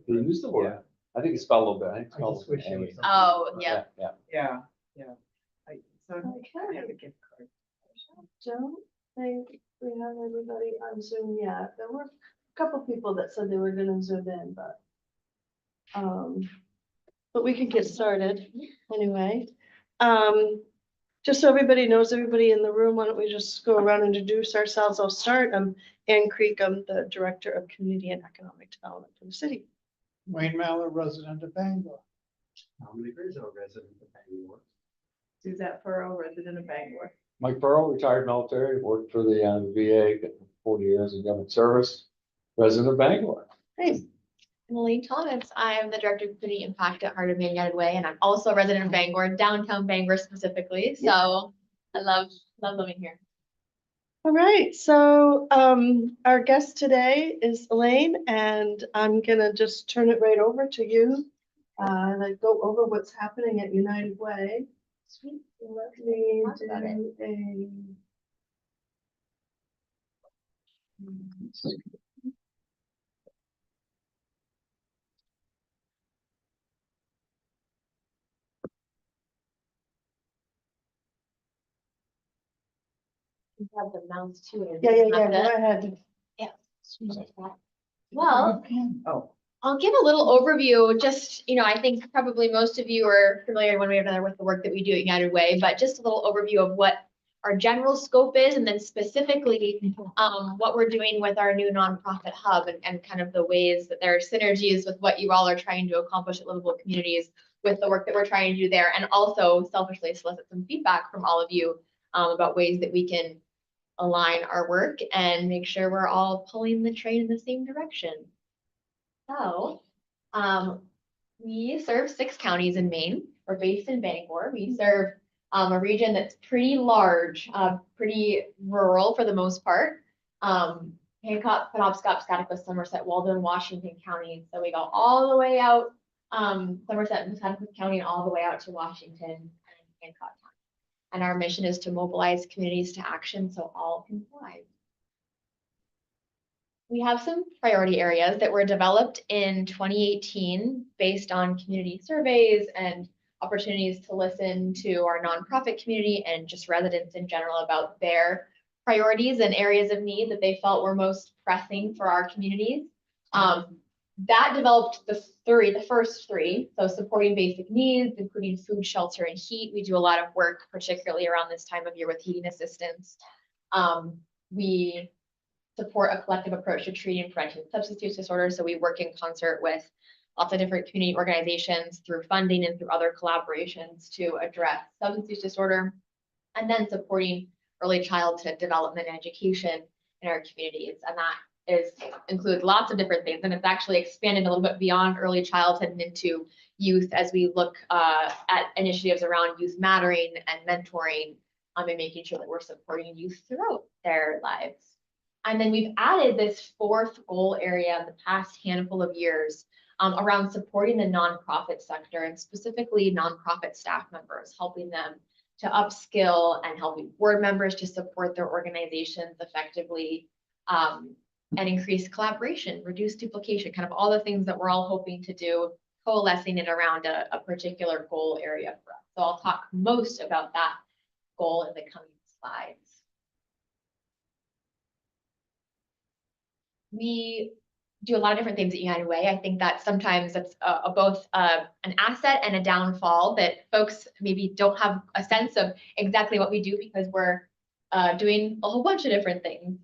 They use the word. I think it's spelled a little bit. I think it's I spelled just wish it was A. something. Oh, yeah. Yeah. Yeah, yeah. So Okay. I have a gift card. Don't think we have everybody on Zoom yet. There were a couple people that said they were gonna Zoom in, but we can get started anyway. Just so everybody knows, everybody in the room, why don't we just go around and introduce ourselves? I'll start. I'm Ann Creek. I'm the Director of Community and Economic Development for the city. Wayne Mallor, resident of Bangor. Dominic Rizzo, resident of Bangor. Suzette Furrow, resident of Bangor. Mike Burrow, retired military, worked for the VA, got 40 years in government service, resident of Bangor. Hey, I'm Elaine Thomas. I am the Director of Community Impact at Heart of Man United Way, and I'm also a resident of Bangor, downtown Bangor specifically. So I love living here. all right. So our guest today is Elaine, and I'm gonna just turn it right over to you. Like go over what's happening at United Way. Sweet. Let me Talk about it. do a. You have the mouse too. Yeah, Not go the- ahead. Well, Oh, I'll give a little overview, just, I think probably most of you are familiar one way or another with the work that we do at United Way, but just a little overview of what our general scope is, and then specifically what we're doing with our new nonprofit hub and kind of the ways that there are synergies with what you all are trying to accomplish at Livable Communities with the work that we're trying to do there, and also selfishly solicit some feedback from all of you about ways that we can align our work and make sure we're all pulling the train in the same direction. So, we serve 6 counties in Maine. We're based in Bangor. We serve a region that's pretty large, pretty rural for the most part. Hancock, Penobscot, Scottsbluff, Somerset, Waldo, and Washington counties. So we go all the way out, Somerset and Scottsbluff County, and all the way out to Washington and Hancock County. And our mission is to mobilize communities to action so all can thrive. We have some priority areas that were developed in 2018 based on community surveys and opportunities to listen to our nonprofit community and just residents in general about their priorities and areas of need that they felt were most pressing for our communities. That developed the first three, so supporting basic needs, including food, shelter, and heat. We do a lot of work, particularly around this time of year with heating assistance. We support a collective approach to treating and preventing substance use disorders. So we work in concert with lots of different community organizations through funding and through other collaborations to address substance use disorder, and then supporting early childhood development and education in our communities. And that includes lots of different things. And it's actually expanded a little bit beyond early childhood and into youth as we look at initiatives around youth mattering and mentoring and making sure that we're supporting youth throughout their lives. And then we've added this 4th goal area in the past handful of years around supporting the nonprofit sector, and specifically nonprofit staff members, helping them to upskill and helping board members to support their organizations effectively, and increase collaboration, reduce duplication, kind of all the things that we're all hoping to do, coalescing it around a particular goal area for us. So I'll talk most about that goal in the coming slides. We do a lot of different things at United Way. I think that sometimes it's both an asset and a downfall, that folks maybe don't have a sense of exactly what we do because we're doing a whole bunch of different things.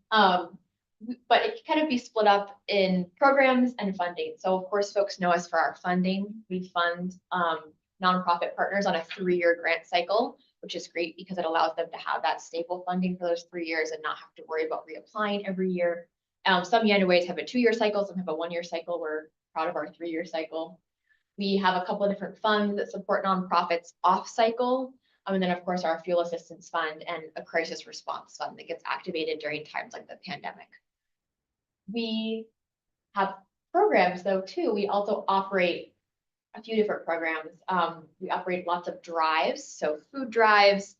But it can kind of be split up in programs and funding. So of course, folks know us for our funding. We fund nonprofit partners on a 3-year grant cycle, which is great because it allows them to have that stable funding for those 3 years and not have to worry about reapplying every year. Some United Ways have a 2-year cycle, some have a 1-year cycle. We're proud of our 3-year cycle. We have a couple of different funds that support nonprofits off cycle. And then of course our fuel assistance fund and a crisis response fund that gets activated during times like the pandemic. We have programs though too. We also operate a few different programs. We operate lots of drives, so food drives,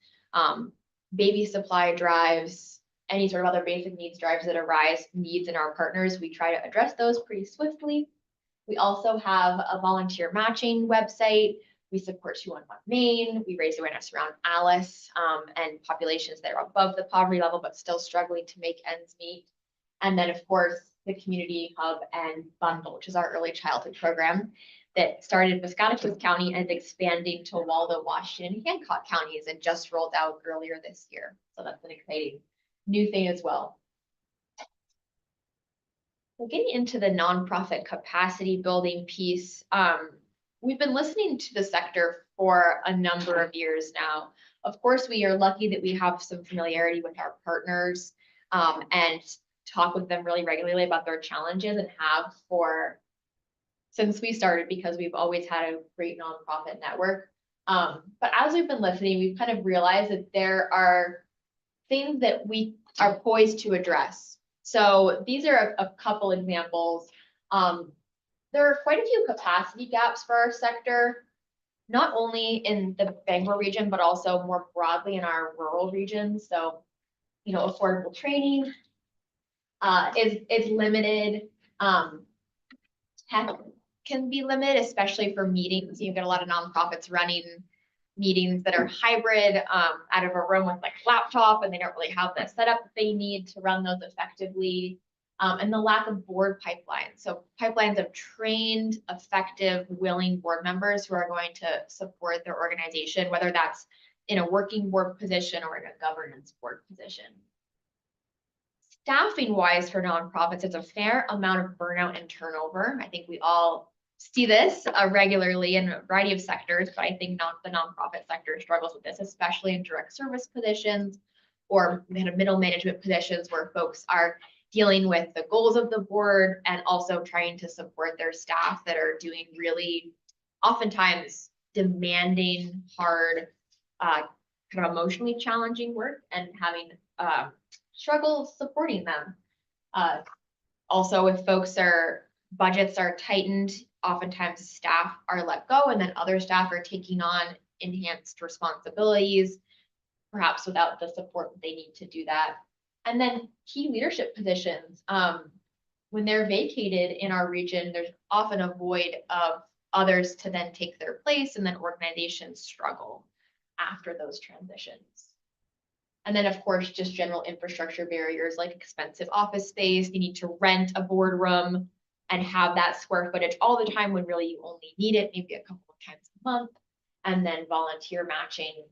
baby supply drives, any sort of other basic needs drives that arise needs in our partners. We try to address those pretty swiftly. We also have a volunteer matching website. We support 211 Maine. We raise awareness around ALICE and populations that are above the poverty level, but still struggling to make ends meet. And then, of course, the Community Hub and Bundle, which is our early childhood program that started in Muscatatuck County and is expanding to Waldo, Washington, and Hancock counties and just rolled out earlier this year. So that's an exciting new thing as well. So getting into the nonprofit capacity building piece, we've been listening to the sector for a number of years now. Of course, we are lucky that we have some familiarity with our partners and talk with them really regularly about their challenges and have since we started, because we've always had a great nonprofit network. But as we've been listening, we've kind of realized that there are things that we are poised to address. So these are a couple examples. There are quite a few capacity gaps for our sector, not only in the Bangor region, but also more broadly in our rural regions. So, you know, affordable training is limited. Tech can be limited, especially for meetings. You get a lot of nonprofits running meetings that are hybrid out of a room with like laptop, and they don't really have the setup that they need to run those effectively. And the lack of board pipelines. So pipelines of trained, effective, willing board members who are going to support their organization, whether that's in a working board position or in a governance board position. Staffing wise for nonprofits, it's a fair amount of burnout and turnover. I think we all see this regularly in a variety of sectors, but I think the nonprofit sector struggles with this, especially in direct service positions or kind of middle management positions where folks are dealing with the goals of the board and also trying to support their staff that are doing really oftentimes demanding, hard, kind of emotionally challenging work and having struggles supporting them. Also, if budgets are tightened, oftentimes staff are let go and then other staff are taking on enhanced responsibilities, perhaps without the support that they need to do that. And then key leadership positions, when they're vacated in our region, there's often a void of others to then take their place, and then organizations struggle after those transitions. And then, of course, just general infrastructure barriers like expensive office space. You need to rent a boardroom and have that square footage all the time when really you only need it maybe a couple of times a month. And then volunteer matching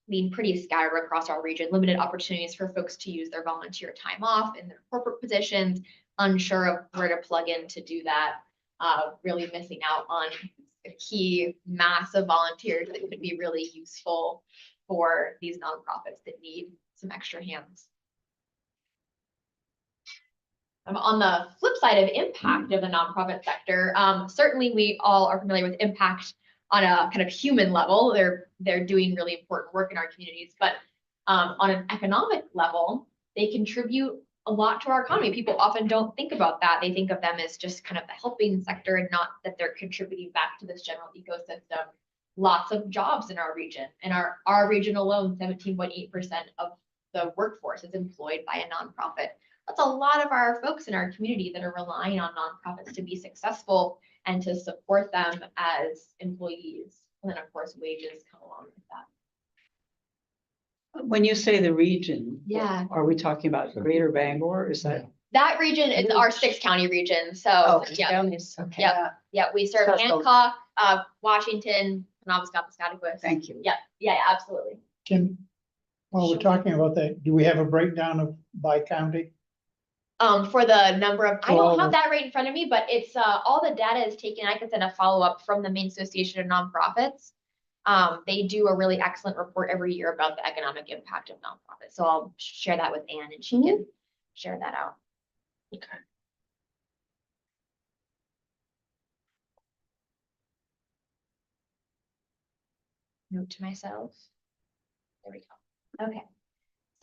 being pretty scattered across our region, limited opportunities for folks to use their volunteer time off in their corporate positions, unsure of where to plug in to do that, really missing out on a key mass of volunteers that could be really useful for these nonprofits that need some extra hands. On the flip side of impact of the nonprofit sector, certainly we all are familiar with impact on a kind of human level. They're doing really important work in our communities, but on an economic level, they contribute a lot to our economy. People often don't think about that. They think of them as just kind of the helping sector and not that they're contributing back to this general ecosystem. Lots of jobs in our region. In our region alone, 17.8% of the workforce is employed by a nonprofit. That's a lot of our folks in our community that are relying on nonprofits to be successful and to support them as employees. And then, of course, wages come along with that. When you say the region, Yeah. are we talking about Greater Bangor? Is that? That region is our 6-county region. So, yeah, Counties, okay. yeah, we serve That's Hancock, Washington, Penobscot-Piscataqua. Thank you. Yeah, absolutely. Kim, while we're talking about that, do we have a breakdown of by county? For the number of, I don't have Well- that right in front of me, but it's all the data is taken. I can send a follow-up from the Maine Association of Nonprofits. They do a really excellent report every year about the economic impact of nonprofits. So I'll share that with Anne and she can share that out. Okay. Note to myself. There we go. Okay.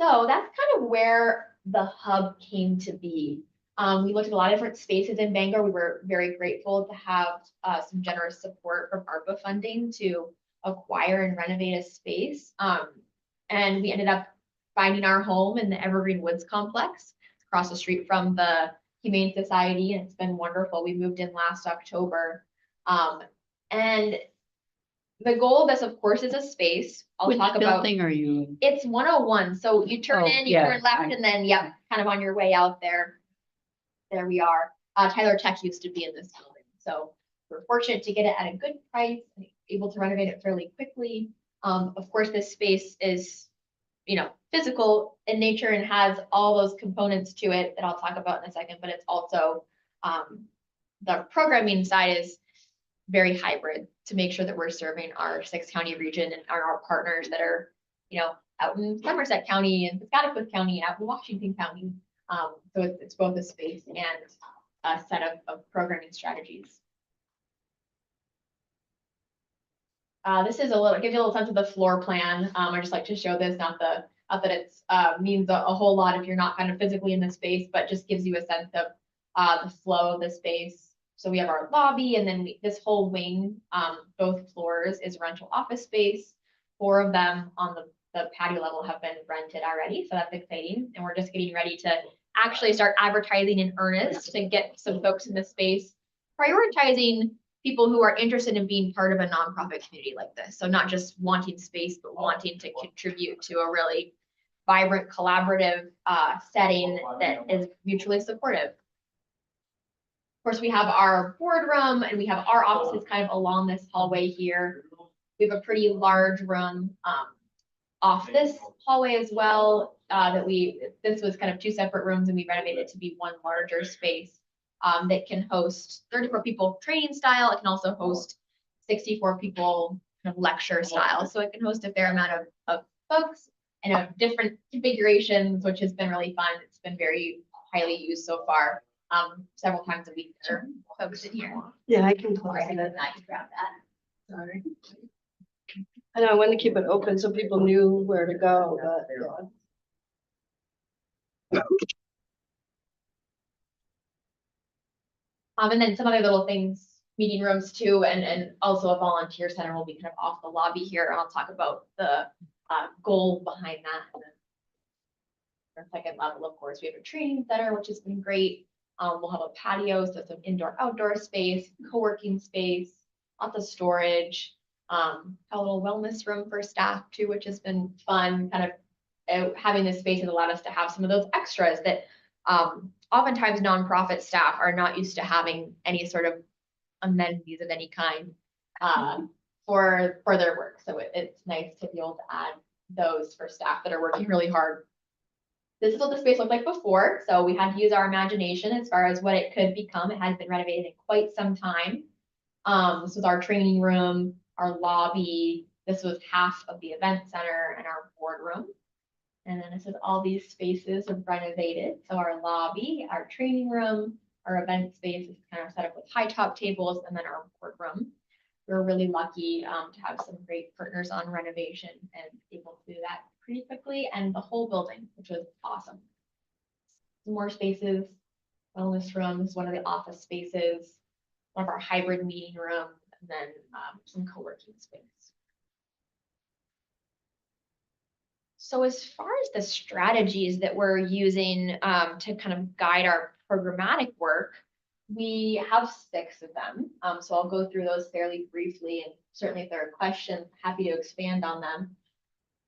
So that's kind of where the hub came to be. We looked at a lot of different spaces in Bangor. We were very grateful to have some generous support from ARPA funding to acquire and renovate a space. And we ended up finding our home in the Evergreen Woods complex across the street from the Humane Society, and it's been wonderful. We moved in last October. And the goal of this, of course, is a space. I'll Which talk about, building are you in? it's 101. So you turn Oh, in, you yeah, turn left, and then, yep, kind of on your way out there. There we are. Tyler Tech used to be in this building. So we're fortunate to get it at a good price and able to renovate it fairly quickly. Of course, this space is, physical in nature and has all those components to it that I'll talk about in a second, but it's also, the programming side is very hybrid to make sure that we're serving our 6-county region and our partners that are, out in Somerset County and Piscataqua County and out in Washington County. So it's both a space and a set of programming strategies. This is gives you a little sense of the floor plan. I just like to show this, not that it's means a whole lot if you're not kind of physically in the space, but just gives you a sense of the flow of the space. So we have our lobby, and then this whole wing, both floors, is rental office space. 4 of them on the patio level have been rented already, so that's exciting. And we're just getting ready to actually start advertising in earnest to get some folks in the space, prioritizing people who are interested in being part of a nonprofit community like this. So not just wanting space, but wanting to contribute to a really vibrant, collaborative setting that is mutually supportive. Of course, we have our boardroom and we have our offices kind of along this hallway here. We have a pretty large room off this hallway as well. This was kind of 2 separate rooms, and we renovated it to be one larger space that can host 34 people training style. It can also host 64 people kind of lecture style. So it can host a fair amount of folks and of different configurations, which has been really fun. It's been very highly used so far. Several times a week there are folks in here. Yeah, I can close I can it. grab that. Sorry. I know I wanted to keep it open so people knew where to go, but yeah. And then some other little things, meeting rooms too, and also a volunteer center will be kind of off the lobby here. And I'll talk about the goal behind that. Our second level, of course, we have a training center, which has been great. We'll have a patio, so some indoor-outdoor space, co-working space, lots of storage, a little wellness room for staff too, which has been fun. Kind of having this space has allowed us to have some of those extras that oftentimes nonprofit staff are not used to having any sort of amenities of any kind for their work. So it's nice to be able to add those for staff that are working really hard. This is what the space looked like before. So we had to use our imagination as far as what it could become. It has been renovated in quite some time. This was our training room, our lobby. This was half of the event center and our boardroom. And then this is all these spaces are renovated. So our lobby, our training room, our event space is kind of set up with high top tables, and then our boardroom. We're really lucky to have some great partners on renovation and able to do that pretty quickly, and the whole building, which was awesome. More spaces, wellness rooms, one of the office spaces, one of our hybrid meeting rooms, and then some co-working space. So as far as the strategies that we're using to kind of guide our programmatic work, we have 6 of them. So I'll go through those fairly briefly, and certainly if there are questions, happy to expand on them.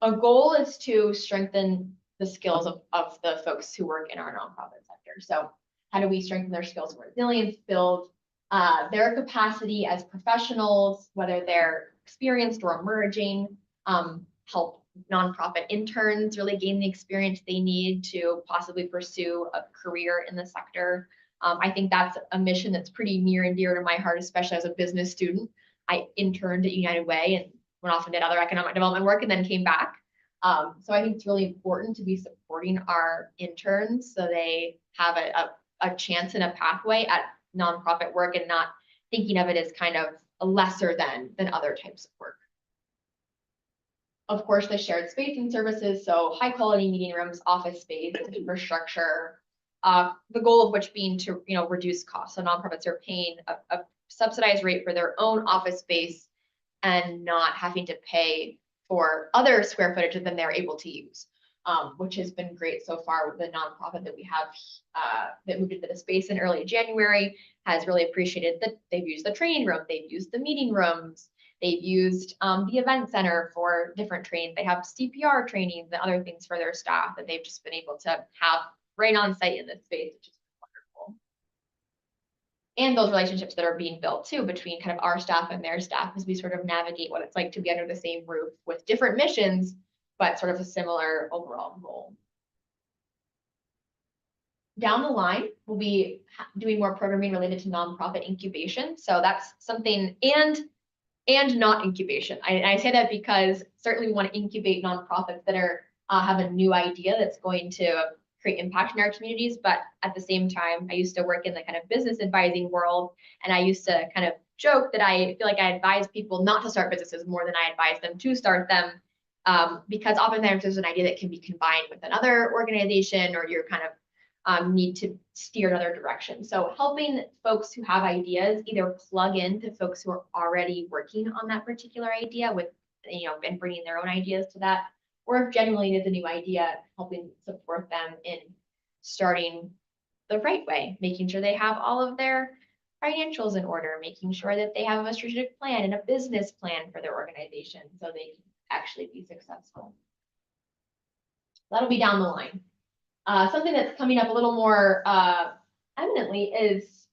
A goal is to strengthen the skills of the folks who work in our nonprofit sector. So how do we strengthen their skills of resilience, build their capacity as professionals, whether they're experienced or emerging, help nonprofit interns really gain the experience they need to possibly pursue a career in the sector. I think that's a mission that's pretty near and dear to my heart, especially as a business student. I interned at United Way and went off and did other economic development work and then came back. So I think it's really important to be supporting our interns so they have a chance and a pathway at nonprofit work and not thinking of it as kind of a lesser than other types of work. Of course, the shared space and services, so high quality meeting rooms, office space, infrastructure, the goal of which being to reduce costs. So nonprofits are paying a subsidized rate for their own office space and not having to pay for other square footage than they're able to use. which has been great so far with the nonprofit that we have that moved into the space in early January, has really appreciated that they've used the training room, they've used the meeting rooms, they've used the event center for different trainings. They have CPR trainings and other things for their staff that they've just been able to have right on site in this space, which is wonderful. And those relationships that are being built too between kind of our staff and their staff as we sort of navigate what it's like to be under the same roof with different missions, but sort of a similar overall goal. Down the line, we'll be doing more programming related to nonprofit incubation. So that's something, and not incubation. I say that because certainly we want to incubate nonprofits that are have a new idea that's going to create impact in our communities. But at the same time, I used to work in the kind of business advising world, and I used to kind of joke that I feel like I advise people not to start businesses more than I advise them to start them. Because oftentimes there's an idea that can be combined with another organization, or you're kind of need to steer another direction. So helping folks who have ideas either plug into folks who are already working on that particular idea with, and bringing their own ideas to that, or if genuinely is a new idea, helping support them in starting the right way, making sure they have all of their financials in order, making sure that they have a strategic plan and a business plan for their organization so they can actually be successful. That'll be down the line. Something that's coming up a little more eminently is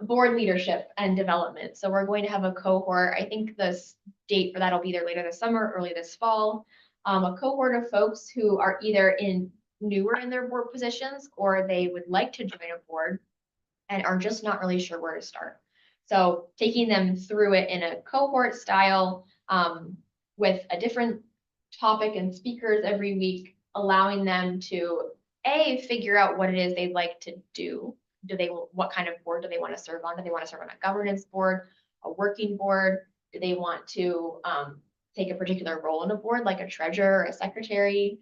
board leadership and development. So we're going to have a cohort. I think the date for that will be either later this summer, early this fall. A cohort of folks who are either newer in their board positions, or they would like to join a board and are just not really sure where to start. So taking them through it in a cohort style with a different topic and speakers every week, allowing them to figure out what it is they'd like to do. What kind of board do they want to serve on? Do they want to serve on a governance board, a working board? Do they want to take a particular role in a board, like a treasurer or a secretary?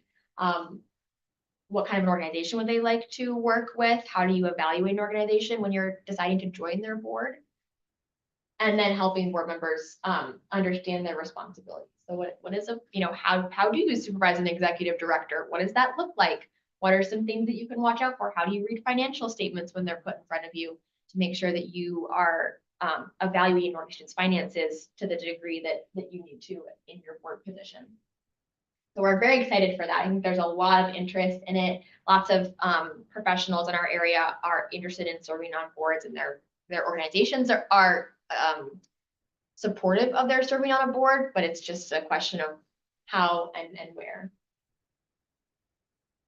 What kind of an organization would they like to work with? How do you evaluate an organization when you're deciding to join their board? And then helping board members understand their responsibilities. So what is how do you supervise an executive director? What does that look like? What are some things that you can watch out for? How do you read financial statements when they're put in front of you to make sure that you are evaluating an organization's finances to the degree that you need to in your board position? So we're very excited for that. I think there's a lot of interest in it. Lots of professionals in our area are interested in serving on boards, and their organizations are supportive of their serving on a board, but it's just a question of how and where.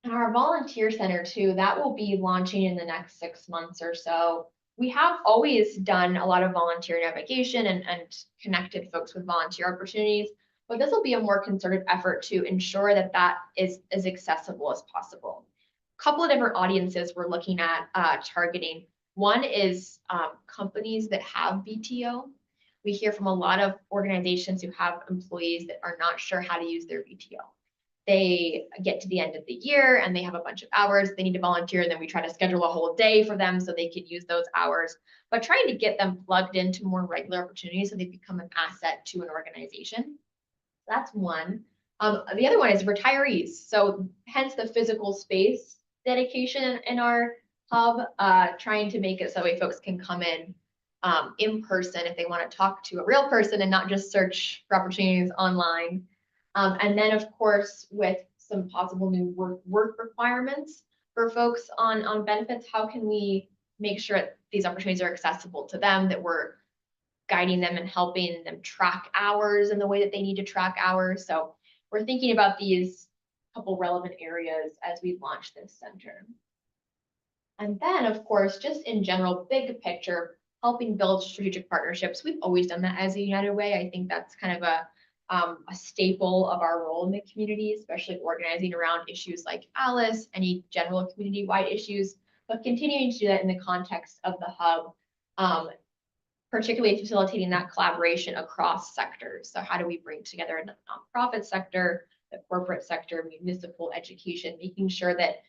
And our volunteer center too, that will be launching in the next 6 months or so. We have always done a lot of volunteer navigation and connected folks with volunteer opportunities, but this will be a more concerted effort to ensure that that is as accessible as possible. A couple of different audiences we're looking at targeting. One is companies that have BTO. We hear from a lot of organizations who have employees that are not sure how to use their BTO. They get to the end of the year and they have a bunch of hours they need to volunteer, and then we try to schedule a whole day for them so they could use those hours, but trying to get them plugged into more regular opportunities so they become an asset to an organization. That's one. The other one is retirees. So hence the physical space dedication in our hub, trying to make it so way folks can come in person if they want to talk to a real person and not just search for opportunities online. And then, of course, with some possible new work requirements for folks on benefits, how can we make sure these opportunities are accessible to them, that we're guiding them and helping them track hours in the way that they need to track hours? So we're thinking about these couple relevant areas as we launch this center. And then, of course, just in general, big picture, helping build strategic partnerships. We've always done that as a United Way. I think that's kind of a staple of our role in the community, especially organizing around issues like ALICE, any general community-wide issues, but continuing to do that in the context of the hub, particularly facilitating that collaboration across sectors. So how do we bring together the nonprofit sector, the corporate sector, municipal, education, making sure that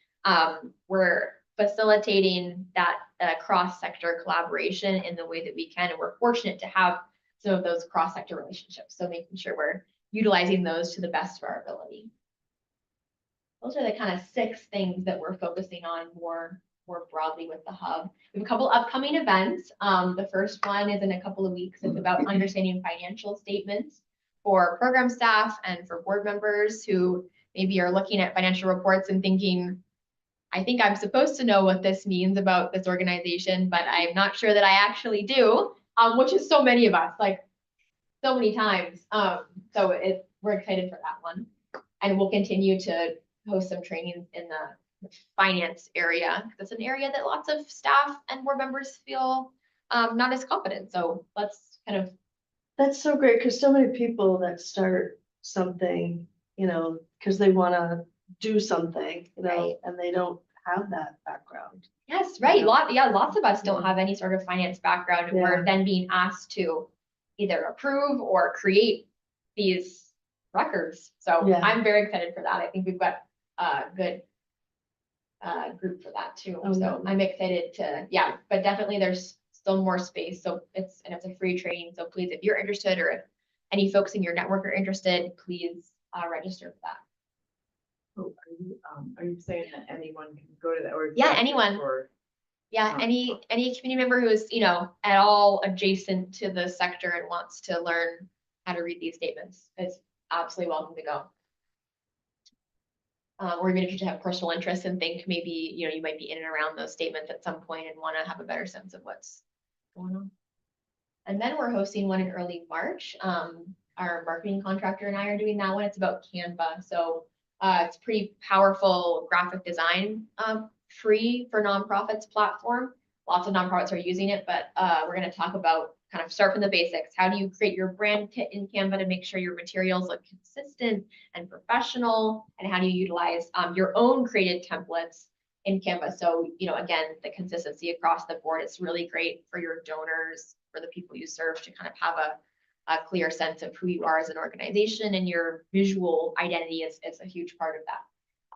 we're facilitating that cross-sector collaboration in the way that we can. And we're fortunate to have some of those cross-sector relationships. So making sure we're utilizing those to the best of our ability. Those are the kind of 6 things that we're focusing on more broadly with the hub. We have a couple upcoming events. The first one is in a couple of weeks. It's about understanding financial statements for program staff and for board members who maybe are looking at financial reports and thinking, I think I'm supposed to know what this means about this organization, but I'm not sure that I actually do, which is so many of us, like so many times. So we're excited for that one. And we'll continue to host some trainings in the finance area. It's an area that lots of staff and board members feel not as confident. So let's kind of. That's so great, because so many people that start something, because they want to do something, Right. and they don't have that background. Yes, right. Yeah. Lots of us don't have any sort of finance background, and we're Yeah. then being asked to either approve or create these records. So Yeah. I'm very excited for that. I think we've got a good group for that too. Oh, So yeah. I'm excited to, yeah, but definitely there's still more space. So it's a free training. So please, if you're interested or if any folks in your network are interested, please register for that. Oh, are you saying that anyone can go to that or? Yeah, anyone. Or, Yeah, any community member who is, at all adjacent to the sector and wants to learn how to read these statements is absolutely welcome to go. Or even if you just have personal interest and think maybe, you might be in and around those statements at some point and want to have a better sense of what's going on. And then we're hosting one in early March. Our marketing contractor and I are doing that one. It's about Canva. So it's pretty powerful graphic design, free for nonprofits platform. Lots of nonprofits are using it, but we're going to talk about kind of start from the basics. How do you create your brand kit in Canva to make sure your materials look consistent and professional? And how do you utilize your own created templates in Canva? So, again, the consistency across the board is really great for your donors, for the people you serve to kind of have a clear sense of who you are as an organization, and your visual identity is a huge part of that.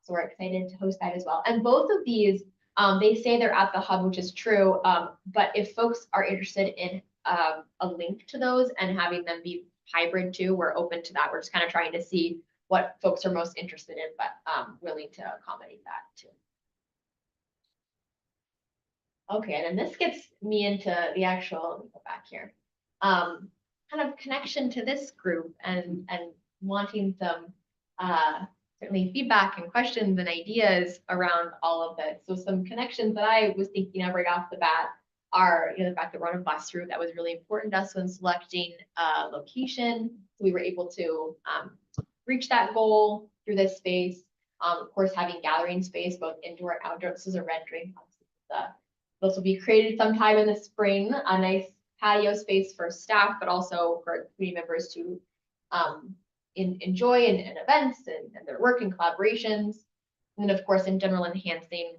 So we're excited to host that as well. And both of these, they say they're at the hub, which is true. But if folks are interested in a link to those and having them be hybrid too, we're open to that. We're just kind of trying to see what folks are most interested in, but willing to accommodate that too. Okay, and then this gets me into the actual, let me go back here, kind of connection to this group and wanting some certainly feedback and questions and ideas around all of this. So some connections that I was thinking of right off the bat are, the fact that we're on a bus route. That was really important to us when selecting a location. So we were able to reach that goal through this space. Of course, having gathering space, both indoor and outdoor. This is a rendering. This will be created sometime in the spring, a nice patio space for staff, but also for community members to enjoy in events and their work and collaborations. And then, of course, in general, enhancing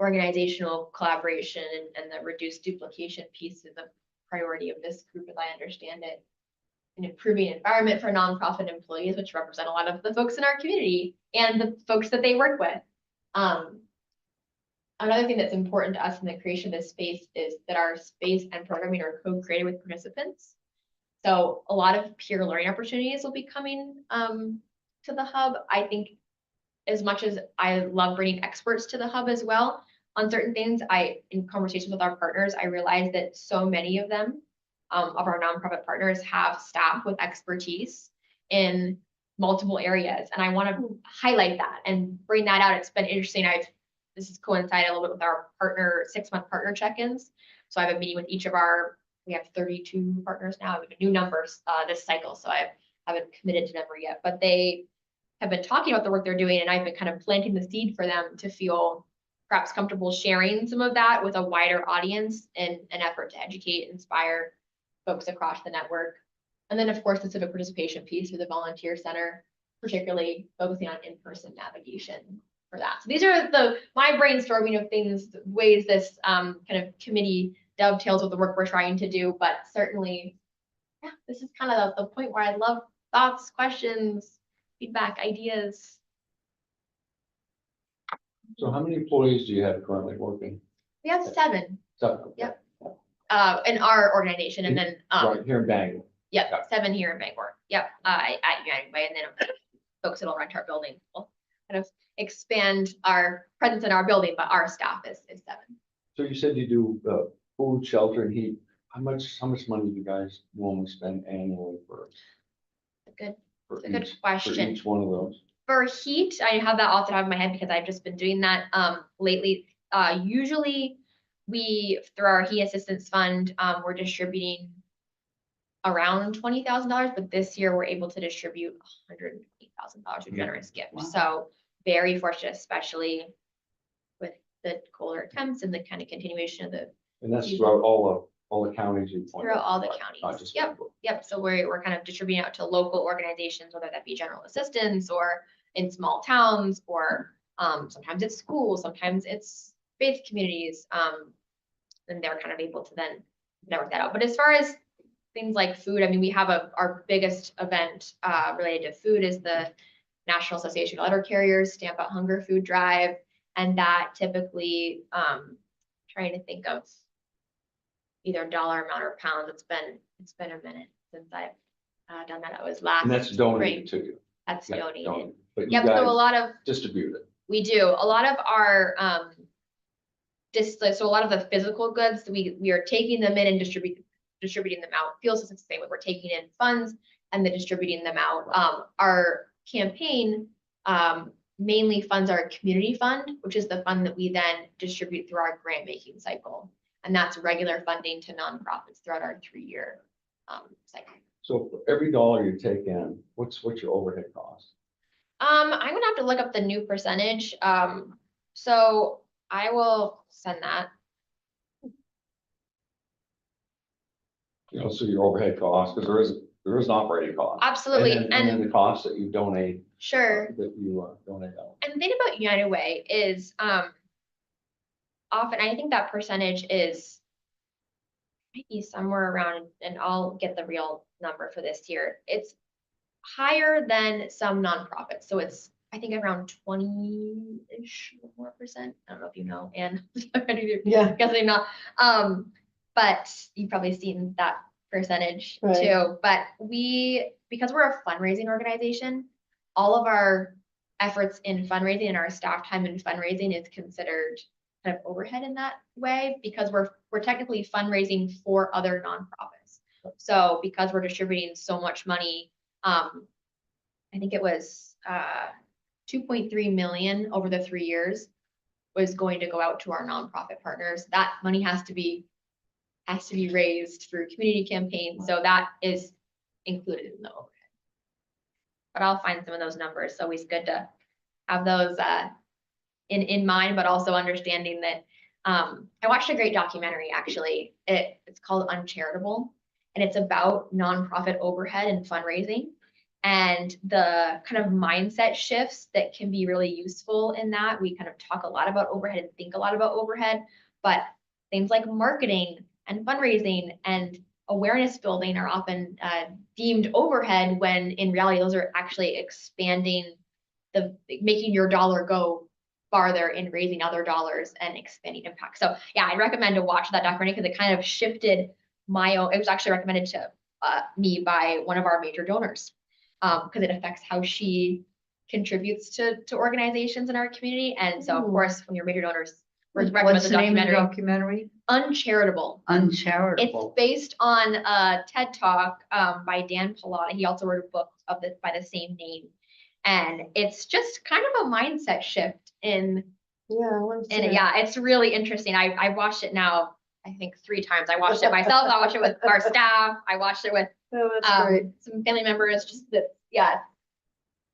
organizational collaboration and the reduced duplication piece is a priority of this group, as I understand it. An improving environment for nonprofit employees, which represent a lot of the folks in our community and the folks that they work with. Another thing that's important to us in the creation of this space is that our space and programming are co-created with participants. So a lot of peer learning opportunities will be coming to the hub. I think as much as I love bringing experts to the hub as well, on certain things, in conversations with our partners, I realized that so many of them, of our nonprofit partners, have staff with expertise in multiple areas. And I want to highlight that and bring that out. It's been interesting. This has coincided a little bit with our 6-month partner check-ins. So I have a meeting with each of we have 32 partners now. We have new numbers this cycle, so I haven't committed to number yet, but they have been talking about the work they're doing, and I've been kind of planting the seed for them to feel perhaps comfortable sharing some of that with a wider audience in an effort to educate, inspire folks across the network. And then, of course, the civic participation piece for the volunteer center, particularly focusing on in-person navigation for that. So these are my brainstorming of things, ways this kind of committee dovetails with the work we're trying to do, but certainly, yeah, this is kind of the point where I love thoughts, questions, feedback, ideas. So how many employees do you have currently working? We have 7 So, Yep. In our organization, and then right here in Bangor. Yep, Got 7 here in Bangor. Yep, at United Way, and then folks that'll rent our building will kind of expand our presence in our building, but our staff is 7. So you said you do food, shelter and heat. How much money do you guys normally spend annually for Good, for it's a good each, for question. each one of those? For heat, I have that off the top of my head because I've just been doing that lately. Usually we, through our heat assistance fund, we're distributing around $20,000, but this year we're able to distribute $120,000 of generous gift. Wow. So very fortunate, especially with the colder temps and the kind of continuation of the And that's throughout all the counties you point throughout out, all the right? Not counties. just Yep. Bangor. Yep, so we're kind of distributing out to local organizations, whether that be general assistance or in small towns, or sometimes it's schools, sometimes it's faith communities. And they're kind of able to then network that out. But as far as things like food, I mean, we have our biggest event related to food is the National Association of Letter Carriers Stamp Out Hunger Food Drive. And that typically, trying to think of either dollar amount or pounds. It's been a minute since I've done that. It was last And that's spring. donated to you. That's Yeah, donated. But you Yep, so a guys lot of, distribute it. we do, a lot of our, so a lot of the physical goods, we are taking them in and distributing them out. Fuel systems, the same way, we're taking in funds and then distributing them out. Our campaign, mainly funds our community fund, which is the fund that we then distribute through our grant making cycle. And that's regular funding to nonprofits throughout our 3-year cycle. So for every dollar you take in, what's your overhead cost? I'm gonna have to look up the new percentage. So I will send that. So your overhead cost, because there is an operating cost. Absolutely, And then the cost that you donate. Sure. That you donate out. And the thing about United Way is, often, I think that percentage is might be somewhere around, and I'll get the real number for this year. It's higher than some nonprofits. So it's, I think, around 20-ish more percent. I don't know if you know, and Yeah. guessing not. But you've probably seen that percentage Right. too. But because we're a fundraising organization, all of our efforts in fundraising and our staff time in fundraising is considered kind of overhead in that way, because we're technically fundraising for other nonprofits. So because we're distributing so much money, I think it was 2.3 million over the 3 years was going to go out to our nonprofit partners. That money has to be raised through community campaigns. So that is included in the overhead. But I'll find some of those numbers. So it's good to have those in mind, but also understanding that I watched a great documentary, actually. It's called Uncharitable, and it's about nonprofit overhead and fundraising and the kind of mindset shifts that can be really useful in that. We kind of talk a lot about overhead and think a lot about overhead, but things like marketing and fundraising and awareness building are often deemed overhead, when in reality, those are actually expanding making your dollar go farther in raising other dollars and expanding impact. So yeah, I'd recommend to watch that documentary because it kind of shifted my own. It was actually recommended to me by one of our major donors, because it affects how she contributes to organizations in our community. And so of course, when your major donors recommend What's the the name of the documentary, documentary? Uncharitable. It's Uncharitable. based on a TED Talk by Dan Pallotta. He also wrote a book by the same name. And it's just kind of a mindset shift in yeah, it's really interesting. I watched it now, I think 3 times. I watched it myself, I watched it with our staff, I watched it with Oh, that's great. some family members, just that, yeah,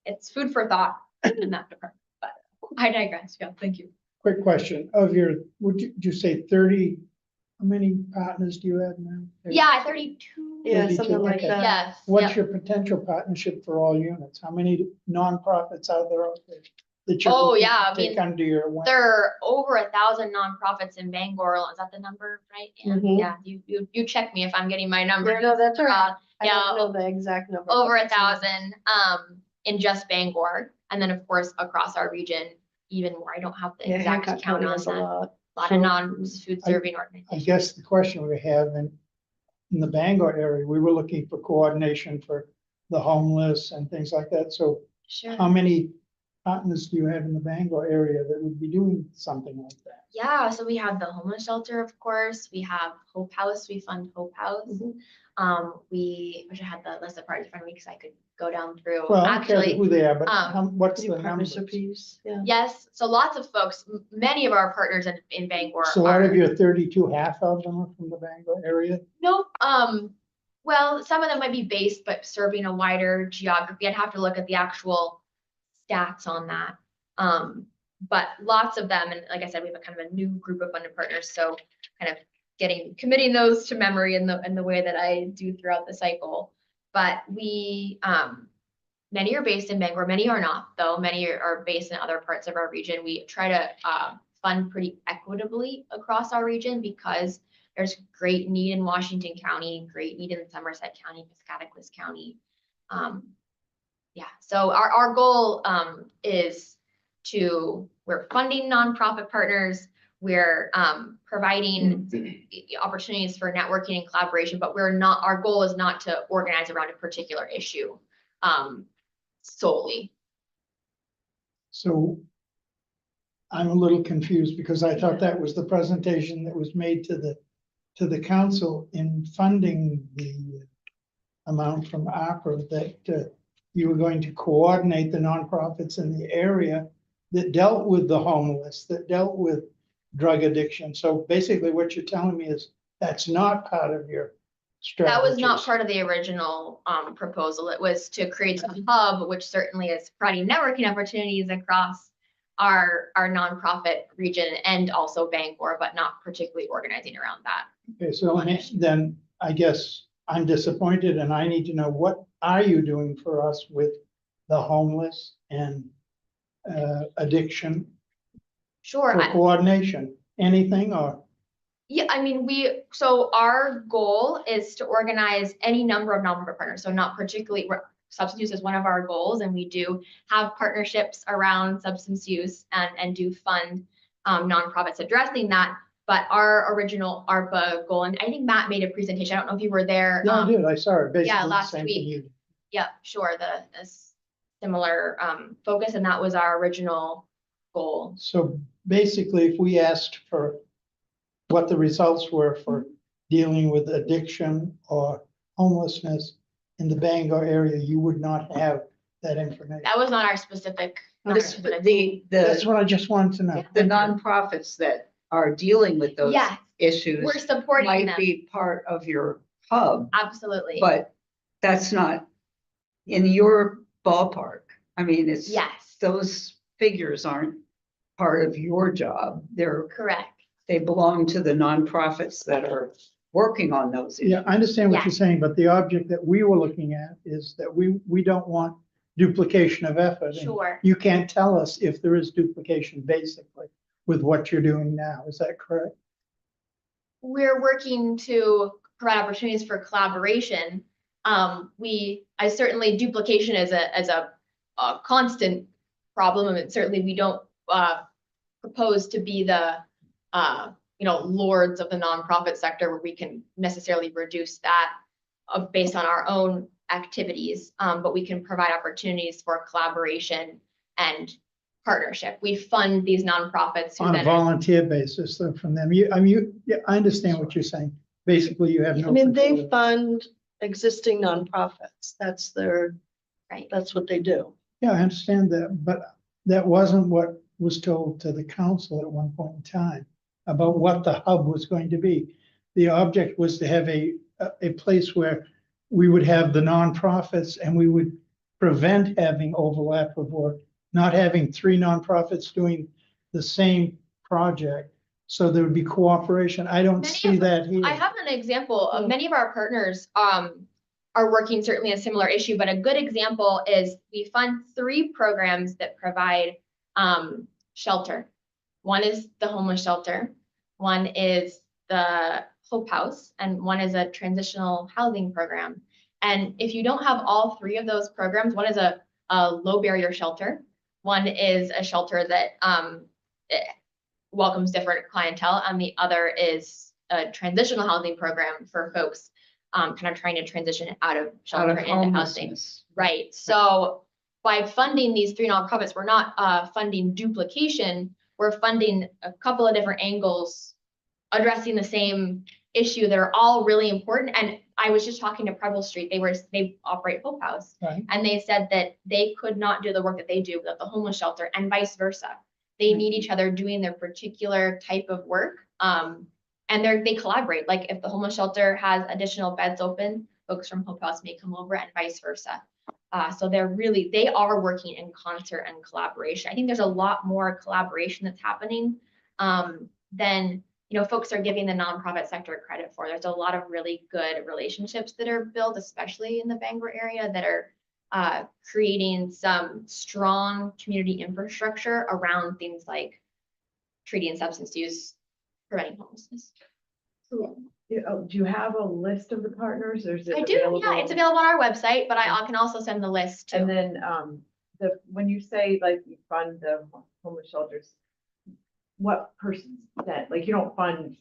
it's food for thought in that department, but I digress. Yeah, thank you. Quick question, would you say 30, how many partners do you have now? Yeah, 32. Yeah, 32, something like okay. that. Yes. What's Yep. your potential partnership for all units? How many nonprofits are there out there that you're Oh, looking yeah, to I mean, take under your wing? There are over 1,000 nonprofits in Bangor. Is that the number, right? Ann? Mhm. Yeah, you check me if I'm getting my number. Yeah, no, that's all right. I Yeah, don't know the exact number. over 1,000 in just Bangor, and then of course across our region, even more. I don't have the Yeah, exact Hancock count County on has a that. lot. A lot So, of non-food serving I organizations. guess the question we have, and in the Bangor area, we were looking for coordination for the homeless and things like that. So Sure. how many partners do you have in the Bangor area that would be doing something like that? Yeah, so we have the homeless shelter, of course. We have Hope House. We fund Hope House. We wish I had the list of partners in front of me because I could go down through. Well, I don't care Actually, who they are, but um, what's Any the numbers? partners or piece, yeah. yes, so lots of folks, many of our partners in Bangor So out of are. your 32, half of them are from the Bangor area? Nope, well, some of them might be based, but serving a wider geography. I'd have to look at the actual stats on that. But lots of them, and like I said, we have a kind of a new group of funded partners, so kind of committing those to memory in the way that I do throughout the cycle. But we, many are based in Bangor, many are not, though. Many are based in other parts of our region. We try to fund pretty equitably across our region because there's great need in Washington County, great need in Somerset County, Piscataquis County. Yeah, so our goal is we're funding nonprofit partners, we're providing opportunities for networking and collaboration, but our goal is not to organize around a particular issue solely. So I'm a little confused because I thought that was the presentation that was made to the council in funding the amount from ARPA, that you were going to coordinate the nonprofits in the area that dealt with the homeless, that dealt with drug addiction. So basically what you're telling me is that's not part of your strategy. That was not part of the original proposal. It was to create a hub, which certainly is providing networking opportunities across our nonprofit region and also Bangor, but not particularly organizing around that. Okay, so then I guess I'm disappointed and I need to know, what are you doing for us with the homeless and addiction Sure. for coordination? Anything or? Yeah, I mean, so our goal is to organize any number of nonprofit partners. So not particularly, substance use is one of our goals, and we do have partnerships around substance use and do fund nonprofits addressing that. But our original ARPA goal, and I think Matt made a presentation. I don't know if you were there. Yeah, I did. I saw it. Basically the last same week. thing you did. Yeah, sure. The similar focus, and that was our original goal. So basically, if we asked for what the results were for dealing with addiction or homelessness in the Bangor area, you would not have that information. That was not our specific. This, the That's what I just wanted to know. the nonprofits that are dealing with those Yes, issues we're supporting might them. be part of your hub, Absolutely. but that's not in your ballpark. I mean, it's, Yes, those figures aren't part of your job. correct. They belong to the nonprofits that are working on those issues. Yeah, I understand what Yeah. you're saying, but the object that we were looking at is that we don't want duplication of effort. and Sure. You can't tell us if there is duplication, basically, with what you're doing now. Is that correct? We're working to provide opportunities for collaboration. I certainly duplication is a constant problem, and certainly we don't propose to be the lords of the nonprofit sector where we can necessarily reduce that based on our own activities, but we can provide opportunities for collaboration and partnership. We fund these nonprofits who On a then volunteer basis, though, from them. Yeah, I understand what you're saying. Basically, you have no. I mean, they control. fund existing nonprofits. That's right. that's what they do. Yeah, I understand that, but that wasn't what was told to the council at one point in time about what the hub was going to be. The object was to have a place where we would have the nonprofits and we would prevent having overlap of work, not having three nonprofits doing the same project. So there would be cooperation. I don't see that here. I have an example of many of our partners are working certainly a similar issue, but a good example is we fund 3 programs that provide shelter. One is the homeless shelter, one is the Hope House, and one is a transitional housing program. And if you don't have all 3 of those programs, one is a low barrier shelter, one is a shelter that welcomes different clientele, and the other is a transitional housing program for folks kind of trying to transition out of Out shelter of into housing. homelessness. Right, so by funding these three nonprofits, we're not funding duplication, we're funding a couple of different angles addressing the same issue that are all really important. And I was just talking to Preble Street, they operate Hope House. Right. And they said that they could not do the work that they do without the homeless shelter and vice versa. They need each other doing their particular type of work. And they collaborate. Like if the homeless shelter has additional beds open, folks from Hope House may come over and vice versa. So they are working in concert and collaboration. I think there's a lot more collaboration that's happening than folks are giving the nonprofit sector credit for. There's a lot of really good relationships that are built, especially in the Bangor area, that are creating some strong community infrastructure around things like treating substance use, preventing homelessness. So, do you have a list of the partners or is it I do, yeah, it's available on our website, but I can also send the list too. And then, when you say like you fund the homeless shelters, what percent, like you don't fund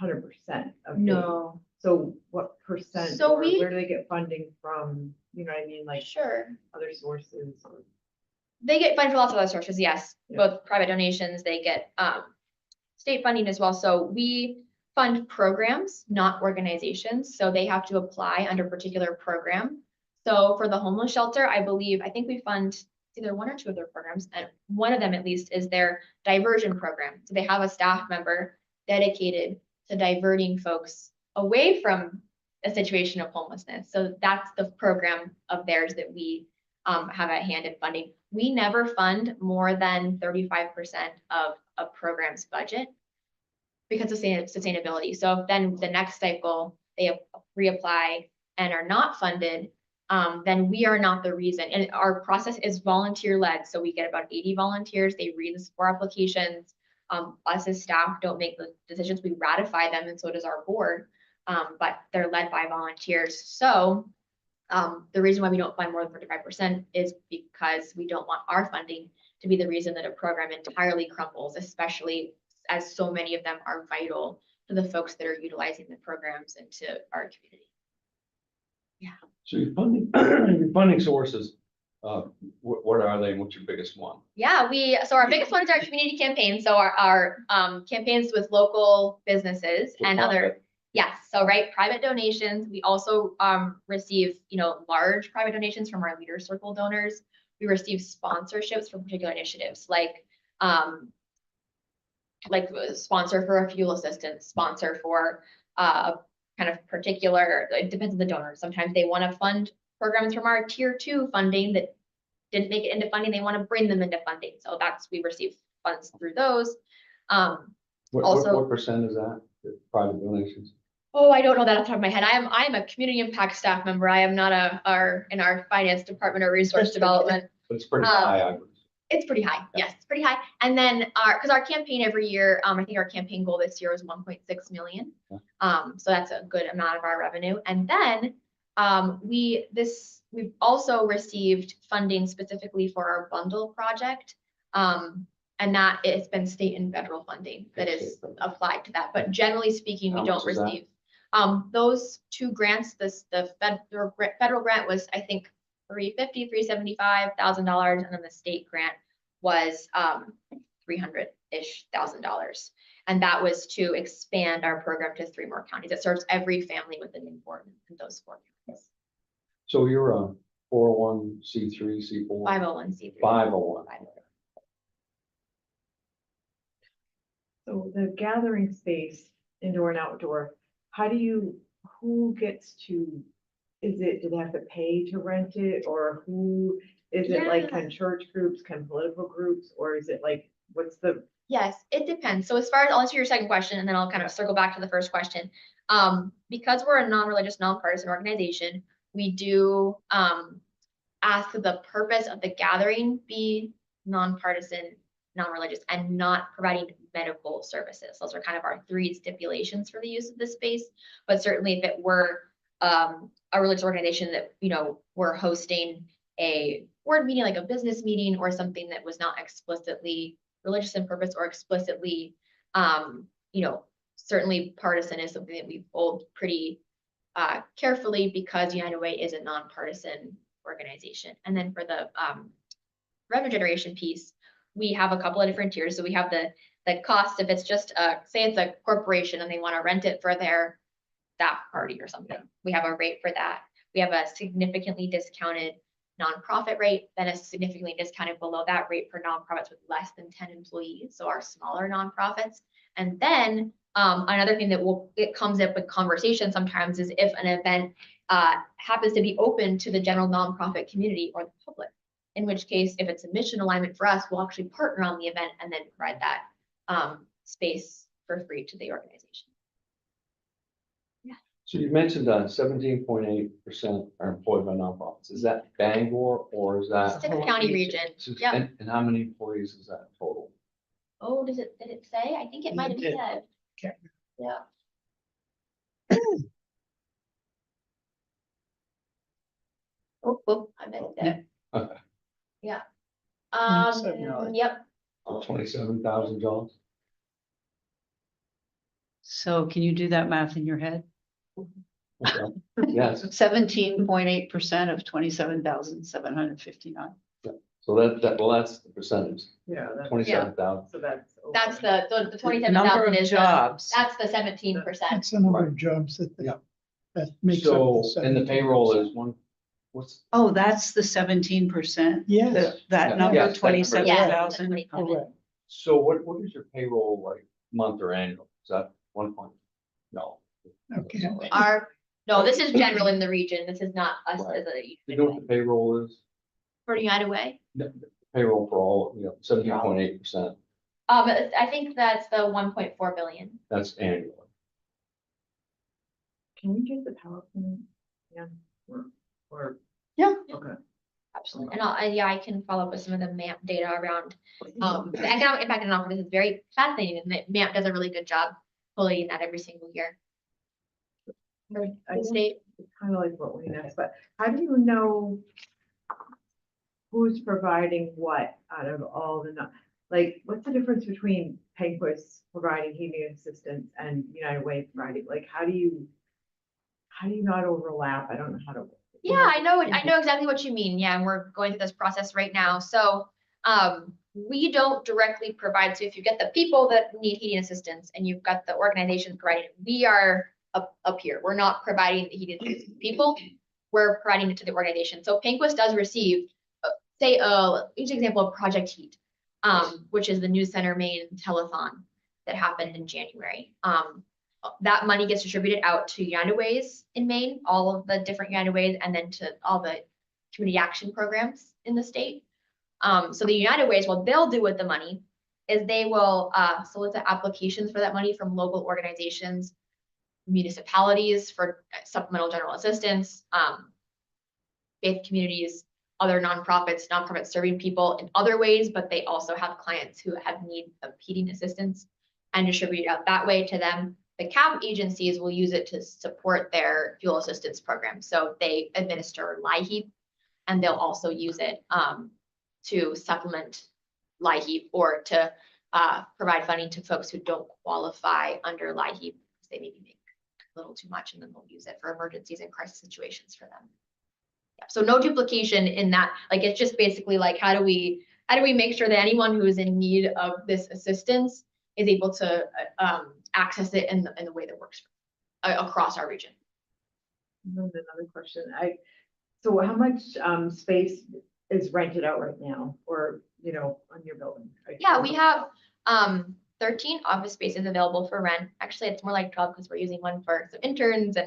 100% of No, so what percent, So or we- where do they get funding from? You know what I mean? Like sure. other sources or? They get funded from lots of other sources, yes, Yeah. both private donations, they get state funding as well. So we fund programs, not organizations. So they have to apply under a particular program. So for the homeless shelter, I think we fund either one or two of their programs, and one of them at least is their diversion program. So they have a staff member dedicated to diverting folks away from a situation of homelessness. So that's the program of theirs that we have at hand in funding. We never fund more than 35% of a program's budget because of sustainability. So if then the next cycle they reapply and are not funded, then we are not the reason. And our process is volunteer led. So we get about 80 volunteers. They read the 4 applications. Us as staff don't make the decisions. We ratify them, and so does our board. But they're led by volunteers. So the reason why we don't fund more than 35% is because we don't want our funding to be the reason that a program entirely crumbles, especially as so many of them are vital to the folks that are utilizing the programs and to our community. So your funding sources, what are they and what's your biggest one? Yeah, so our biggest one is our community campaign. So our campaigns with local businesses and other, yes. So private donations. We also receive, large private donations from our Leader Circle donors. We receive sponsorships for particular initiatives, like sponsor for a fuel assistance, sponsor for kind of particular, it depends on the donor. Sometimes they want to fund programs from our tier 2 funding that didn't make it into funding. They want to bring them into funding. So we receive funds through those. What percent is that, the private donations? Oh, I don't know that off the top of my head. I'm a community impact staff member. I am not in our finance department or resource development. But it's pretty high, I would. It's pretty high. Yes, it's pretty high. And then because our campaign every year, I think our campaign goal this year was 1.6 million. So that's a good amount of our revenue. And then we've also received funding specifically for our bundle project. And that it's been state and federal funding that is applied to that. But generally speaking, we don't receive those 2 grants. The federal grant was, I think, $375,000, and then the state grant was $300-ish thousand. And that was to expand our program to 3 more counties. It serves every family within Newport in those 4 counties. So you're a 401c3, C4? 501c3. 501. So the gathering space, indoor and outdoor, who gets to, do they have to pay to rent it, or who, is it like, can church groups, can political groups, or is it like, what's the? Yes, it depends. So as far as, I'll answer your second question, and then I'll kind of circle back to the first question. Because we're a non-religious, nonpartisan organization, we do ask the purpose of the gathering be nonpartisan, non-religious, and not providing medical services. Those are kind of our 3 stipulations for the use of this space. But certainly if it were a religious organization that, we're hosting a board meeting, like a business meeting, or something that was not explicitly religious in purpose or explicitly, certainly partisan is something that we hold pretty carefully because United Way is a nonpartisan organization. And then for the revenue generation piece, we have a couple of different tiers. So we have the cost if it's just say it's a corporation and they want to rent it for their staff party or something. We have a rate for that. We have a significantly discounted nonprofit rate, then a significantly discounted below that rate for nonprofits with less than 10 employees, so our smaller nonprofits. And then another thing that it comes up with conversation sometimes is if an event happens to be open to the general nonprofit community or the public, in which case, if it's a mission alignment for us, we'll actually partner on the event and then provide that space for free to the organization. So you mentioned 17.8% are employed by nonprofits. Is that Bangor or is that? Six county region. Yeah. And how many employees is that total? Oh, did it say? I think it might have It did. said. Okay. Yeah. Oh, I bet it did. Okay. Yeah. 27. Yep. 27,000 jobs? So can you do that math in your head? Okay. Yes, 17.8% of 27,759. so that's the percentage, Yeah, 27,000. so that's. That's the Number 27,000 of is jobs. that's the 17%. That's the number Right. of jobs that, Yeah. that makes up So, the and the 17%. payroll is what's? Oh, that's the 17%. Yes, Yeah, That yes, number, that number. 27,000. correct. So what is your payroll like month or annual? Is that 1 point? No. Okay. No, this is general in the region. This is not us Right. as a You know what the payroll is? for United Way. The Payroll for all, 17.8%, I think that's the 1.4 billion. that's annually. Can we get the PowerPoint? Yeah. Or. Yeah. Okay. Absolutely. And I can follow up with some of the MAP data around the economic impact of nonprofits is very fascinating, and that MAP does a really good job collating that every single year. For I the think state. It's kind of like what we asked, but how do you know who's providing what out of all the, like, what's the difference between Penquist providing heating assistance and United Way providing, like, how do you not overlap? I don't know how to. Yeah, I know exactly what you mean. Yeah, and we're going through this process right now. So we don't directly provide. So if you get the people that need heating assistance and you've got the organizations providing it, we are up here. We're not providing the heating assistance to people. We're providing it to the organization. So Penquist does receive, say, each example of Project Heat, which is the News Center Maine telethon that happened in January. That money gets distributed out to United Ways in Maine, all of the different United Ways, and then to all the community action programs in the state. So the United Ways, what they'll do with the money is they will solicit applications for that money from local organizations, municipalities for supplemental general assistance, faith communities, other nonprofits serving people in other ways, but they also have clients who have need of heating assistance and distribute it out that way to them. The CAP agencies will use it to support their fuel assistance program. So they administer LIHEAP, and they'll also use it to supplement LIHEAP or to provide funding to folks who don't qualify under LIHEAP because they maybe make a little too much, and then they'll use it for emergencies and crisis situations for them. Yeah, so no duplication in that. Like, it's just basically like, how do we make sure that anyone who is in need of this assistance is able to access it in the way that works across our region. And then another question, so how much space is rented out right now, or, on your building? Yeah, we have 13 office spaces available for rent. Actually, it's more like 12 because we're using one for some interns,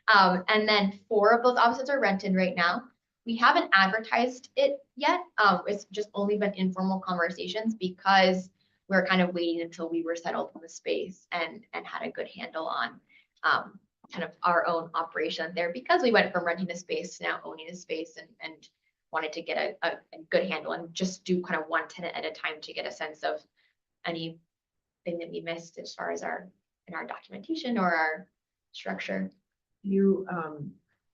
and then 4 of those offices are rented right now. We haven't advertised it yet. It's just only been informal conversations because we're kind of waiting until we were settled in the space and had a good handle on kind of our own operation there, because we went from renting a space to now owning a space and wanted to get a good handle and just do kind of one tenant at a time to get a sense of anything that we missed as far as our documentation or our structure.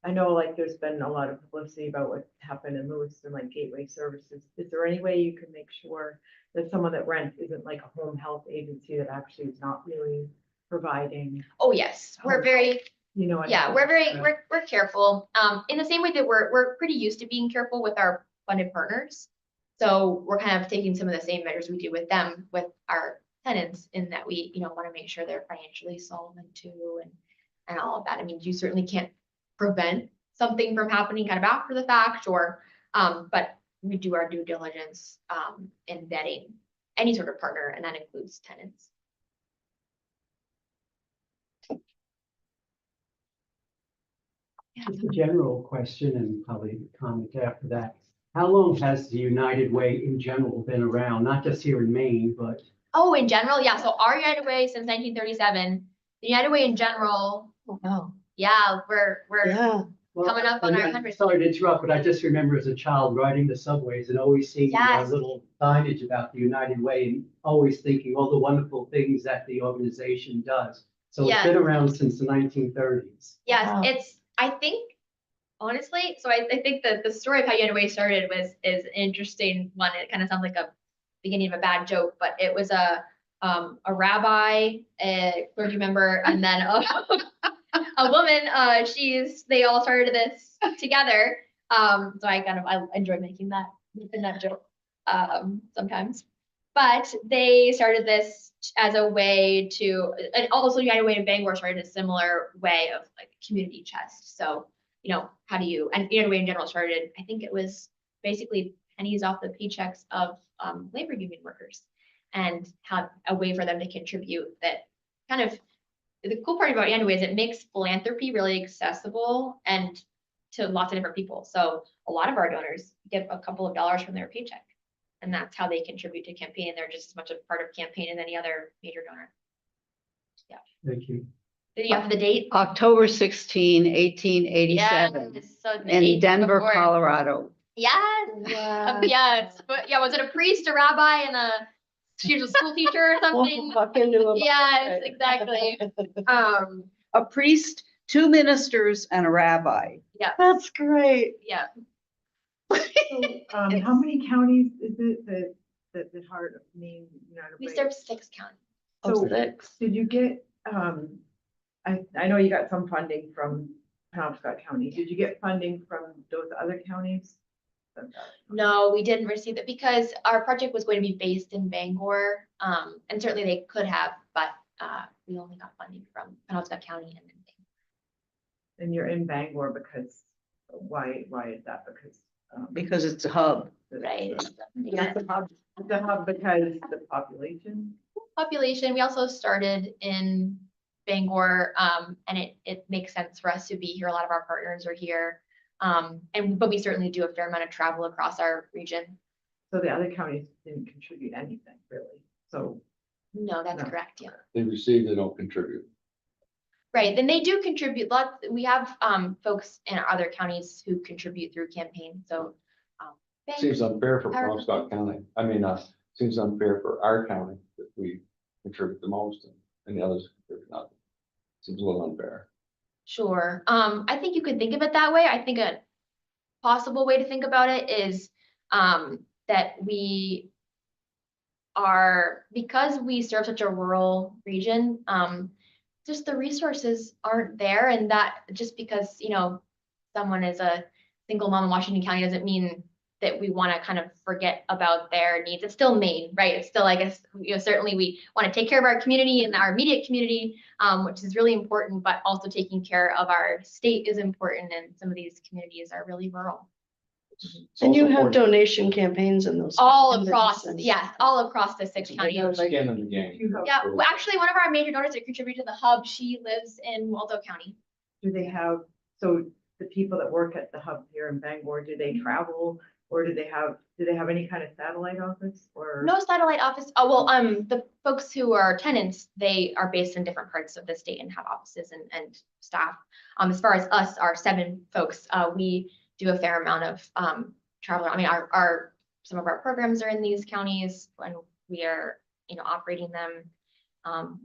I know, like, there's been a lot of publicity about what happened in Lewiston, like Gateway Services. Is there any way you can make sure that someone that rents isn't like a home health agency that actually is not really providing? Oh, yes, we're very you know. Yeah, we're careful, in the same way that we're pretty used to being careful with our funded partners. So we're kind of taking some of the same measures we do with them, with our tenants, in that we, want to make sure they're financially solvent too, and all of that. I mean, you certainly can't prevent something from happening kind of after the fact, or, but we do our due diligence, in vetting any sort of partner, and that includes tenants. Just a general question and probably comment after that. How long has the United Way in general been around? Not just here in Maine, but Oh, in general, yeah, so our United Way since 1937, the United Way in general, Wow. yeah, we're Yeah. coming up on and our I'm 100th. sorry to interrupt, but I just remember as a child riding the subways and always seeing Yes. little signage about the United Way and always thinking all the wonderful things that the organization does. So it's been Yes. around since the 1930s. Yes, Wow. I think, honestly, so I think that the story of how United Way started is an interesting one. It kind of sounds like a beginning of a bad joke, but it was a rabbi, a clergy member, and then a woman. They all started this together. So I enjoy making that joke sometimes. But they started this as a way to, and also United Way in Bangor started a similar way of like community chest. So, how do you, and United Way in general started, I think it was basically pennies off the paychecks of labor union workers, and have a way for them to contribute. That kind of, the cool part about United Way is it makes philanthropy really accessible and to lots of different people. So a lot of our donors get a couple of dollars from their paycheck, and that's how they contribute to campaign. And they're just as much a part of campaign as any other major donor. Thank you. Did you have the date? October 16, 1887, Yes, so the in date Denver, before. Colorado. Yes. Wow. Yes. But yeah, was it a priest, a rabbi, and she was a school teacher or something? Walk into a. Yes, exactly. A priest, 2 ministers, and a rabbi. Yeah, That's great. yeah. So, how many counties is it that the Heart of Maine United We Way? serve 6 counties. So, 6. did you get, I know you got some funding from Penobscot County. Did you get funding from those other counties? No, we didn't receive it because our project was going to be based in Bangor. And certainly they could have, but we only got funding from Penobscot County and then Bangor. And you're in Bangor because, why is that? Because it's a hub. Right. Yeah, the hub because the population. Population, we also started in Bangor, and it makes sense for us to be here. A lot of our partners are here. But we certainly do a fair amount of travel across our region. So the other counties didn't contribute anything really. So No, that's No. correct, yeah. They receive, they don't contribute. Right, then they do contribute lots. We have folks in our other counties who contribute through campaign, so. Seems unfair for Our- Penobscot County. I mean, seems unfair for our county that we contribute the most and the others contribute nothing. Seems a little unfair. Sure, I think you could think of it that way. I think a possible way to think about it is that we are, because we serve such a rural region, just the resources aren't there, and that just because, someone is a single mom in Washington County doesn't mean that we want to kind of forget about their needs. It's still Maine, right? It's still, I guess, certainly we want to take care of our community and our immediate community, which is really important, but also taking care of our state is important, and some of these communities are really rural. It's And you also have important- donation campaigns in those. All in across, businesses. yes, all across the 6 They counties. got skin in the game. Yeah, well, actually, one of our major donors that contribute to the hub, she lives in Waldo County. do they have, so the people that work at the hub here in Bangor, do they travel? Or do they have any kind of satellite office or? No satellite office. Oh, well, the folks who are tenants, they are based in different parts of the state and have offices and staff. As far as us, our 7 folks, we do a fair amount of travel. I mean, some of our programs are in these counties when we are, operating them.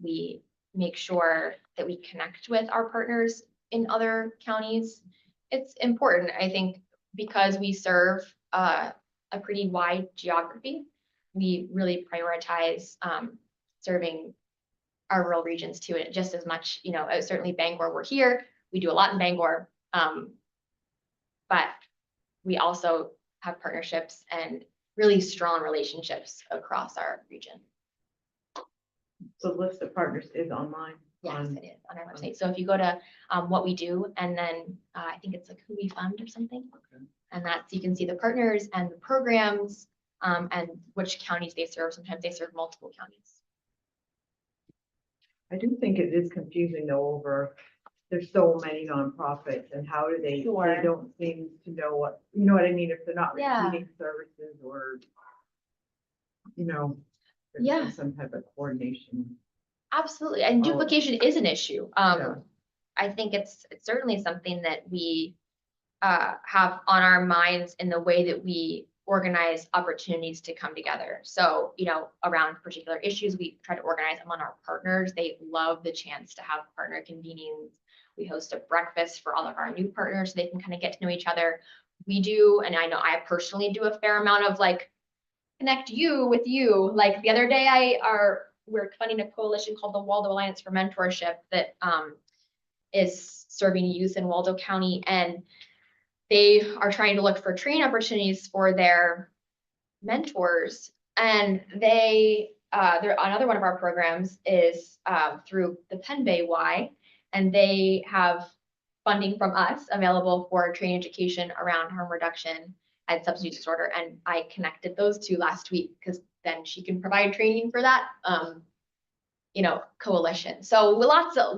We make sure that we connect with our partners in other counties. It's important, I think, because we serve a pretty wide geography. We really prioritize serving our rural regions too, just as much, certainly Bangor, we're here, we do a lot in Bangor. But we also have partnerships and really strong relationships across our region. So the list of partners is online. Yes, it is on our website. So if you go to what we do, and then I think it's like who we fund or something. Okay. And that's, you can see the partners and the programs and which counties they serve. Sometimes they serve multiple counties. I do think it is confusing though over, there's so many nonprofits and how do they Sure. don't seem to know what, you know what I mean, if they're not Yeah. receiving services or, you know, there's Yeah. some type of coordination. Absolutely. And Oh. duplication is an issue. Yeah. I think it's certainly something that we have on our minds in the way that we organize opportunities to come together. So, you know, around particular issues, we try to organize among our partners. They love the chance to have partner convenings. We host a breakfast for all of our new partners so they can kind of get to know each other. We do, and I know I personally do a fair amount of like connect you with you. Like the other day we're funding a coalition called the Waldo Alliance for Mentorship that is serving youth in Waldo County, and they are trying to look for training opportunities for their mentors. And they're another one of our programs is through the Penn Bay Y, and they have funding from us available for training education around harm reduction and substance use disorder. And I connected those two last week because then she can provide training for that, you know, coalition. So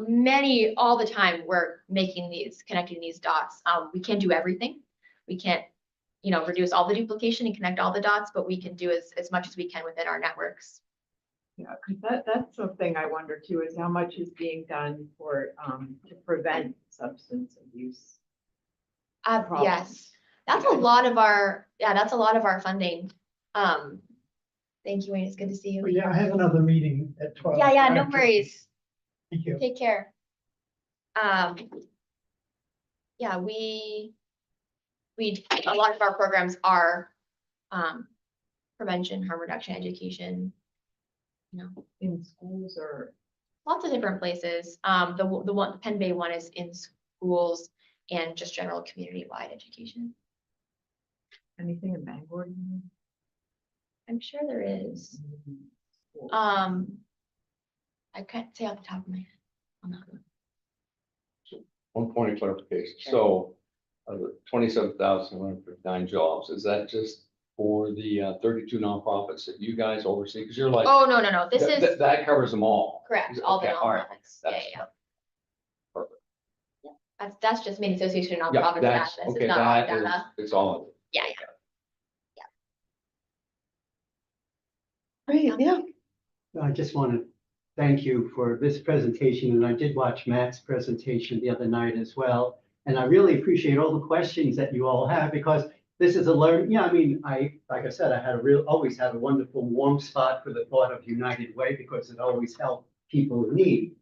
many, all the time, we're connecting these dots. We can't do everything. We can't, you know, reduce all the duplication and connect all the dots, but we can do as much as we can within our networks. Yeah, because that's something I wonder too, is how much is being done for, to prevent substance abuse. problems. Yes, that's a lot of our, funding. Thank you, Wayne. It's good to see you. Yeah, I have another meeting at 12. Yeah, no worries. Thank you. Take care. Yeah, a lot of our programs are prevention, harm reduction, education, you know, In schools or, lots of different places. The Penn Bay one is in schools and just general community-wide education. anything in Bangor? you mean? I'm sure there is. Schools. I can't say off the top of my head on that one. One point of clarification. Sure. So, the 27,159 jobs, is that just for the 32 nonprofits that you guys oversee? Because you're like, Oh, no, this is that covers them all. correct, all the Okay, all right. nonprofits. Yeah, That's yeah. perfect. That's just Maine Association of Yeah, Nonprofits. that's, This okay, is not all that is, data. it's all of it. Yeah. Great, yeah. I just want to thank you for this presentation, and I did watch Matt's presentation the other night as well. And I really appreciate all the questions that you all have, because this is I mean, like I said, I always had a wonderful warm spot for the thought of United Way, because it always helped people in need.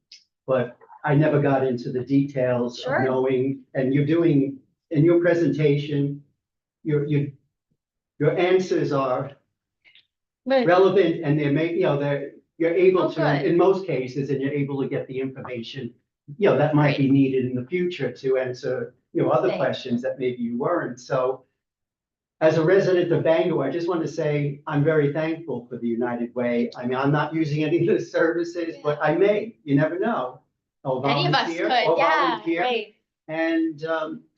But I never got into the details of Sure. knowing, and you're doing, in your presentation, your answers are Right. relevant, and you're able Oh, to, good. in most cases, and you're able to get the information, that might be needed in the future to answer, other Thanks. questions that maybe you weren't. So as a resident of Bangor, I just want to say I'm very thankful for the United Way. I mean, I'm not using any of the services, but I may, you never know. I'll Any of us volunteer, could, I'll yeah, volunteer. right. And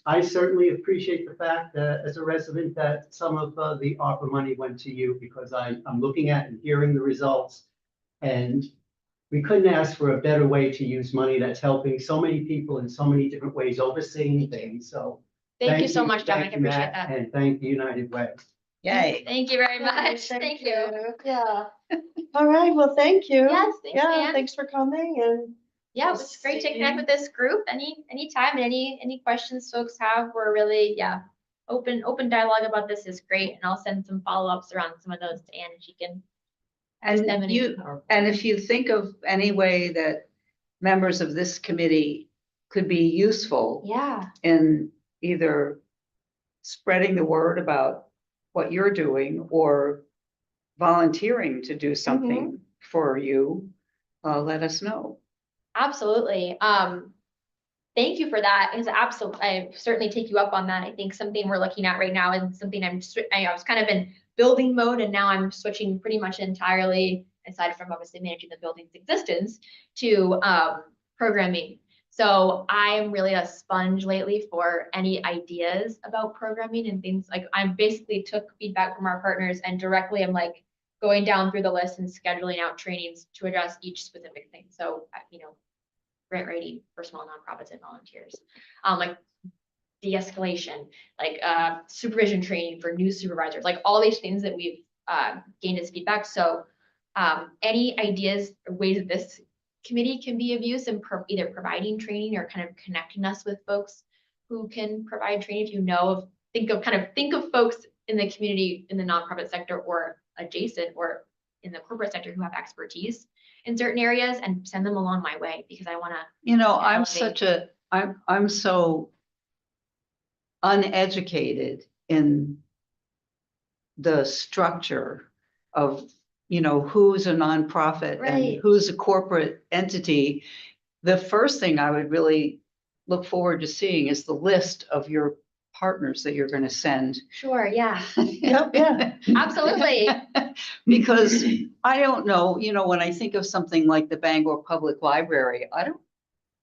I certainly appreciate the fact that as a resident that some of the ARPA money went to you, because I'm looking at and hearing the results. And we couldn't ask for a better way to use money that's helping so many people in so many different ways, overseeing things. So Thank you so much, Dominic. I thank you, appreciate Matt, that. and thank the United Way. Yay. Thank you very much. Thank you. Yeah. All right, well, thank you. Yes, thanks, Yeah, Ann. thanks for coming, and Yeah, it was great to connect with this group. Anytime, any questions folks have, we're really, open dialogue about this is great. And I'll send some follow-ups around some of those to Ann, and she can. And if you think of any way that members of this committee could be useful Yeah, in either spreading the word about what you're doing or volunteering to do something for you, let us know. absolutely. Thank you for that. It's absolutely, I certainly take you up on that. I think something we're looking at right now and something I was kind of in building mode and now I'm switching pretty much entirely, aside from obviously managing the building's existence, to programming. So I'm really a sponge lately for any ideas about programming and things. Like I basically took feedback from our partners and directly I'm like going down through the list and scheduling out trainings to address each specific thing. So, grant writing for small nonprofits and volunteers, like de-escalation, like supervision training for new supervisors, like all these things that we've gained as feedback. So any ideas or ways that this committee can be of use in either providing training or kind of connecting us with folks who can provide training. If you know of, think of folks in the community, in the nonprofit sector or adjacent or in the corporate sector who have expertise in certain areas and send them along my way because I want to. I'm so uneducated in the structure of, who's a nonprofit Right. and who's a corporate entity. The first thing I would really look forward to seeing is the list of your partners that you're going to send. Sure, yeah, Yep, yeah. absolutely. Because I don't know, when I think of something like the Bangor Public Library,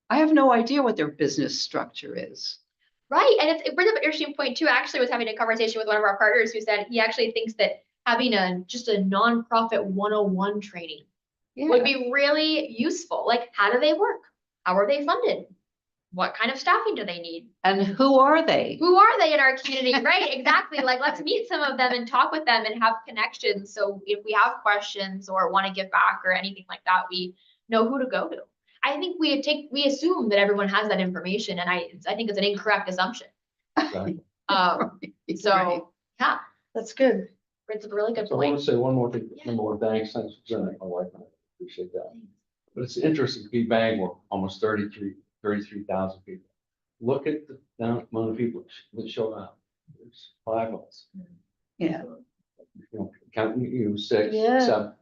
I have no idea what their business structure is. Right, and it brings up an interesting point too. I actually was having a conversation with one of our partners who said he actually thinks that having just a nonprofit 101 training would be really useful. Like, how do they work? How are they funded? What kind of staffing do they need? And who are they? Who are they in our community? Right, exactly. Like, let's meet some of them and talk with them and have connections. So if we have questions or want to give back or anything like that, we know who to go to. I think we assume that everyone has that information, and I think it's an incorrect assumption. Exactly. So yeah, That's good. it's a really good So I want point. to say one more thing. Yeah. Number one, thanks for presenting. My wife and I appreciate that. But it's interesting to be Bangor, almost 33,000 people. Look at the amount of people that showed up. There's 5 of us. Yeah. Counting 6, Yeah. 7.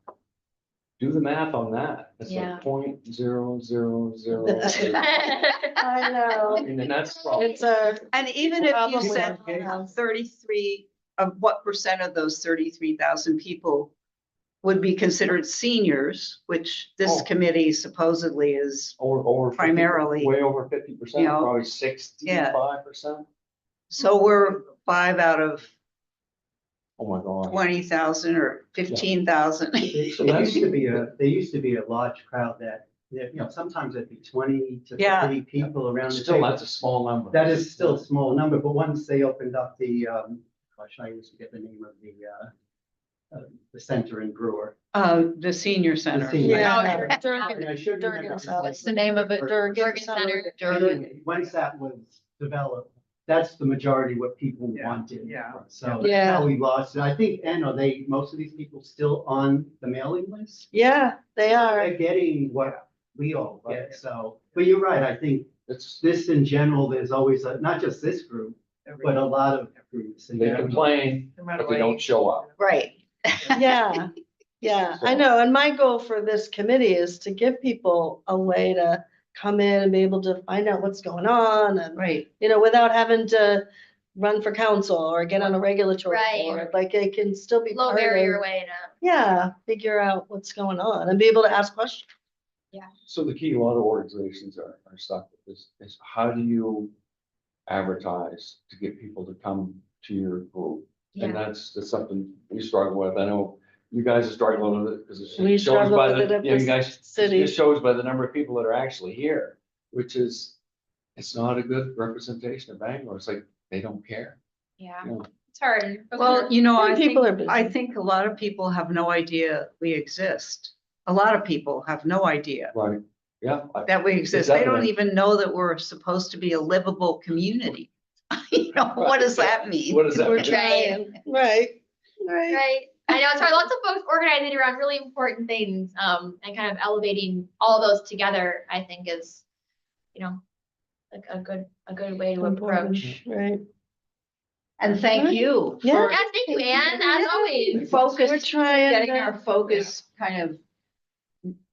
Do the math on that. It's Yeah. like 0.000. I know. And then that's probably. It's a. And even if you Probably said not. 33, what percent of those 33,000 people would be considered seniors, which this Oh. committee supposedly is. Over 50, Primarily, way over 50%, you know, probably 65%. So we're 5 out of Oh my God. 20,000 or 15,000. There used to be a large crowd that, sometimes it'd be 20 to Yeah. 30 people around the Still, table. that's a small number. That is still a small number, but once they opened up the, I used to get the name of the center in Brewer. The senior center. senior- Yeah. I should remember. What's the name of it? Durgan Center. Anyway, once that was developed, that's the majority what people wanted. Yeah. So Yeah. that's how we lost it. I think, and are most of these people still on the mailing list? Yeah, they are. They're getting what we all get, so, but you're right, I think It's, this in general, there's always, not just this group, but a lot of groups. in they general. complain, but they don't show up. Right. Yeah, yeah, I know. And my goal for this committee is to give people a way to come in and be able to find out what's going on and, Right. without having to run for council or get on a regulatory Right. board. Like they can still be Low part barrier of, way to. yeah, figure out what's going on and be able to ask questions. So the key, a lot of organizations are stuck with this, is how do you advertise to get people to come to your group? And Yeah, that's something we struggle with. I know you guys are struggling with it because We it shows struggle by with it the, at you know, this you guys, city. it shows by the number of people that are actually here, which is, it's not a good representation of Bangor. It's like, they don't care. yeah, Yeah. it's hard. Well, And people are busy. I think a lot of people have no idea we exist. A lot of people have no idea Right, yeah. that we exist. They don't Definitely. even know that we're supposed to be a livable community. What does that mean? What does that We're mean? trying, right, right. Right. I know it's hard. Lots of folks organizing around really important things, and kind of elevating all those together, I think is, like a good way to Important, approach. right. And thank you Yeah. for Yes, thank you, Anne, as always. We're focus, trying getting to- our focus kind of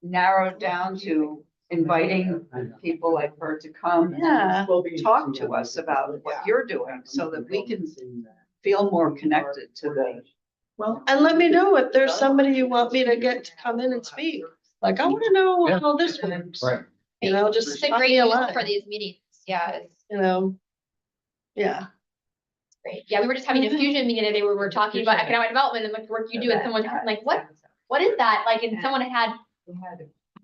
narrowed down to inviting people like her to come and Yeah. talk to us about what you're doing so that we can feel more connected to the. Well, And let me know if there's somebody you want me to get to come in and speak. Like, I want to know Yeah. how this works. Right. You know, It's just a drop great me a use line, for these meetings. Yeah, it's you know? Yeah. great. Yeah, we were just having a fusion meeting today where we were talking about economic development and like the work you do, and someone had like, what is that? Like, and someone had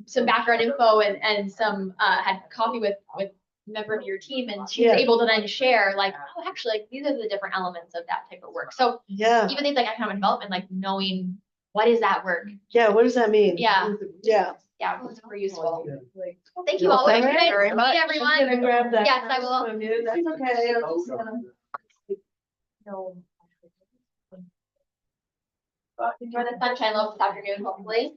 some background info and some had coffee with a member of your team, and she was Yeah. able to then share like, oh, actually, like these are the different elements of that type of work. So Yeah. even things like economic development, like knowing what is that work? Yeah. What does that mean? Yeah. Yeah. Yeah, it's super useful. Yeah. Well, thank you Well, all. thank Have a you good very night, much. everyone. I'm gonna grab that. Yes, I will. From you. That's okay. I'll just, Enjoy the sunshine a little this afternoon, hopefully.